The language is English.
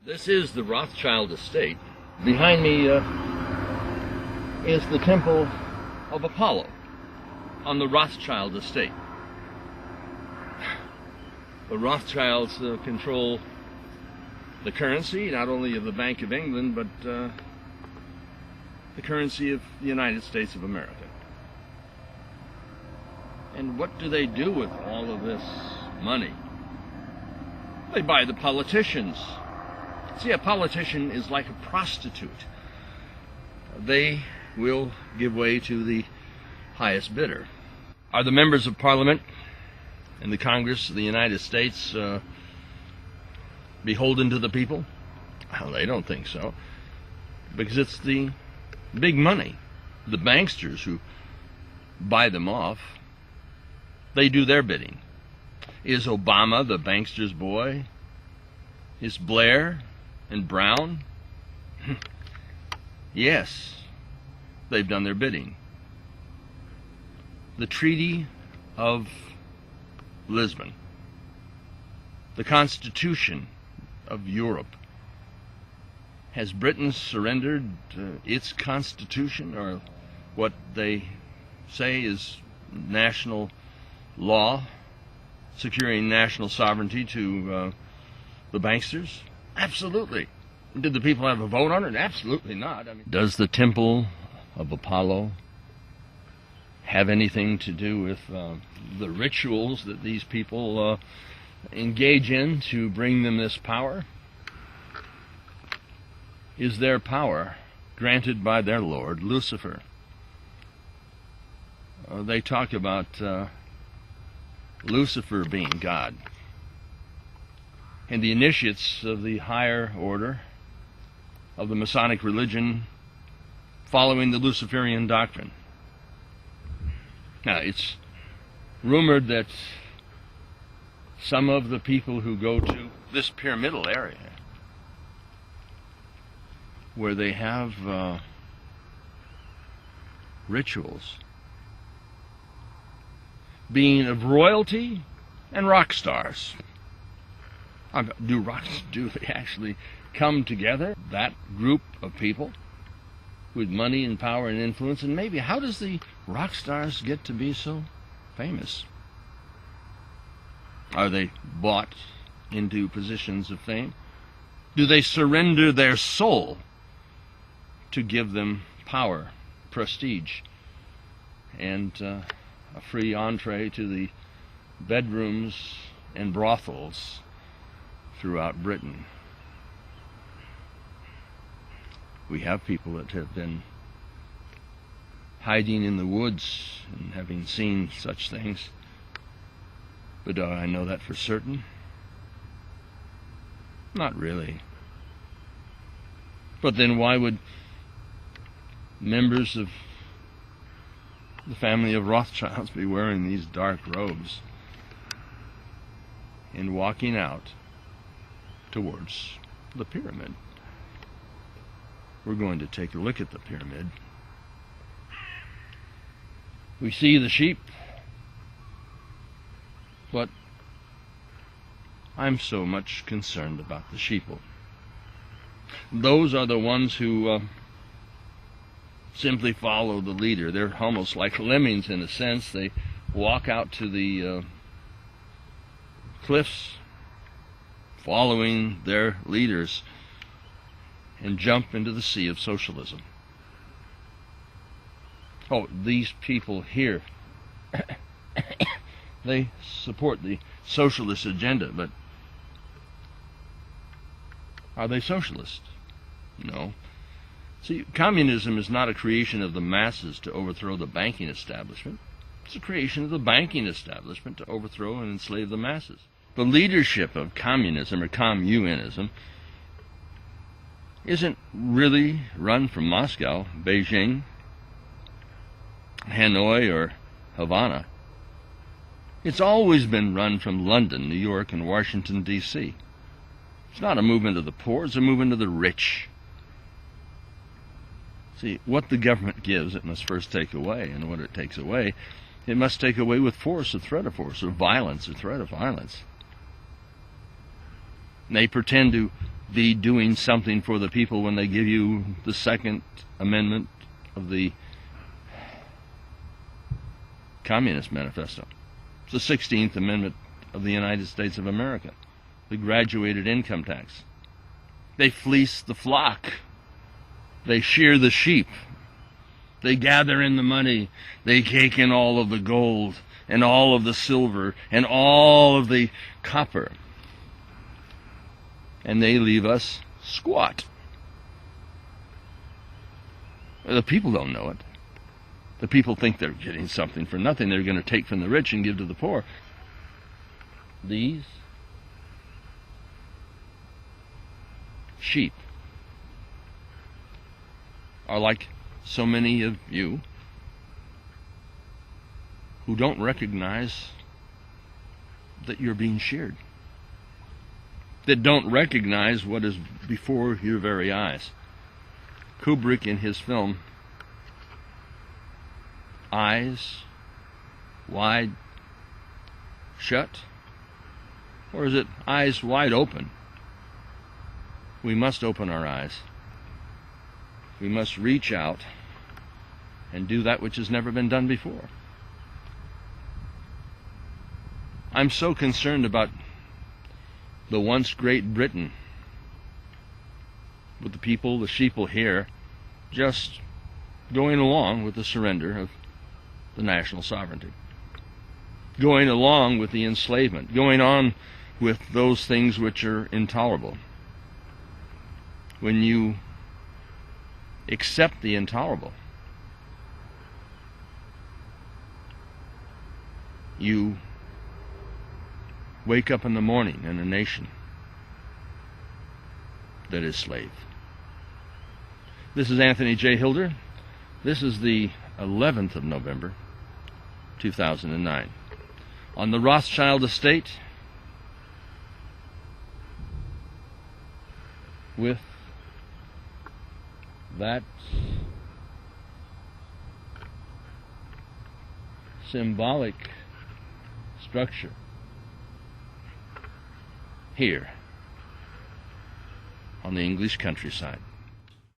This is the Rothschild Estate. Behind me is the Temple of Apollo on the Rothschild Estate. The Rothschilds control the currency, not only of the Bank of England, but the currency of the United States of America. And what do they do with all of this money? They buy the politicians. See, a politician is like a prostitute. They will give way to the highest bidder. Are the members of Parliament and the Congress of the United States beholden to the people? Well, they don't think so, because it's the big money, the banksters who buy them off. They do their bidding. Is Obama the bankster's boy? Is Blair and Brown? Yes, they've done their bidding. The Treaty of Lisbon, the Constitution of Europe. Has Britain surrendered its constitution, or what they say is national law, securing national sovereignty to the banksters? Absolutely. Did the people have a vote on it? Absolutely not. I mean, does the Temple of Apollo have anything to do with the rituals that these people engage in to bring them this power? Is their power granted by their lord, Lucifer? They talk about Lucifer being God, and the initiates of the higher order of the Masonic religion following the Luciferian doctrine. Now, it's rumored that some of the people who go to this pyramidal area, where they have rituals, being of royalty and rock stars. Do they actually come together, that group of people with money and power and influence? And maybe, how does the rock stars get to be so famous? Are they bought into positions of fame? Do they surrender their soul to give them power, prestige, and a free entree to the bedrooms and brothels throughout Britain? We have people that have been hiding in the woods and having seen such things. But do I know that for certain? Not really. But then why would members of the family of Rothschilds be wearing these dark robes and walking out towards the pyramid? We're going to take a look at the pyramid. We see the sheep, but I'm so much concerned about the sheeple. Those are the ones who simply follow the leader. They're almost like lemmings in a sense. They walk out to the cliffs following their leaders and jump into the sea of socialism. Oh, these people here, they support the socialist agenda, but are they socialist? No. See, communism is not a creation of the masses to overthrow the banking establishment. It's a creation of the banking establishment to overthrow and enslave the masses. The leadership of communism, or communism, isn't really run from Moscow, Beijing, Hanoi, or Havana. It's always been run from London, New York, and Washington, D.C. It's not a movement of the poor, it's a movement of the rich. See, what the government gives, it must first take away, and what it takes away, it must take away with force, or threat of force, or violence, or threat of violence. And they pretend to be doing something for the people when they give you the Second Amendment of the Communist Manifesto. It's the 16th Amendment of the United States of America, the graduated income tax. They fleece the flock. They shear the sheep. They gather in the money. They take in all of the gold and all of the silver and all of the copper. And they leave us squat. The people don't know it. The people think they're getting something for nothing. They're going to take from the rich and give to the poor. These sheep are like so many of you who don't recognize that you're being sheared, that don't recognize what is before your very eyes. Kubrick, in his film Eyes Wide Shut, or is it Eyes Wide Open? We must open our eyes. We must reach out and do that which has never been done before. I'm so concerned about the once great Britain, with the people, the sheeple here, just going along with the surrender of the national sovereignty, going along with the enslavement, going on with those things which are intolerable. When you accept the intolerable, you wake up in the morning in a nation that is slave. This is Anthony J. Hilder. This is the 11th of November, 2009. On the Rothschild Estate, with that symbolic structure here on the English countryside.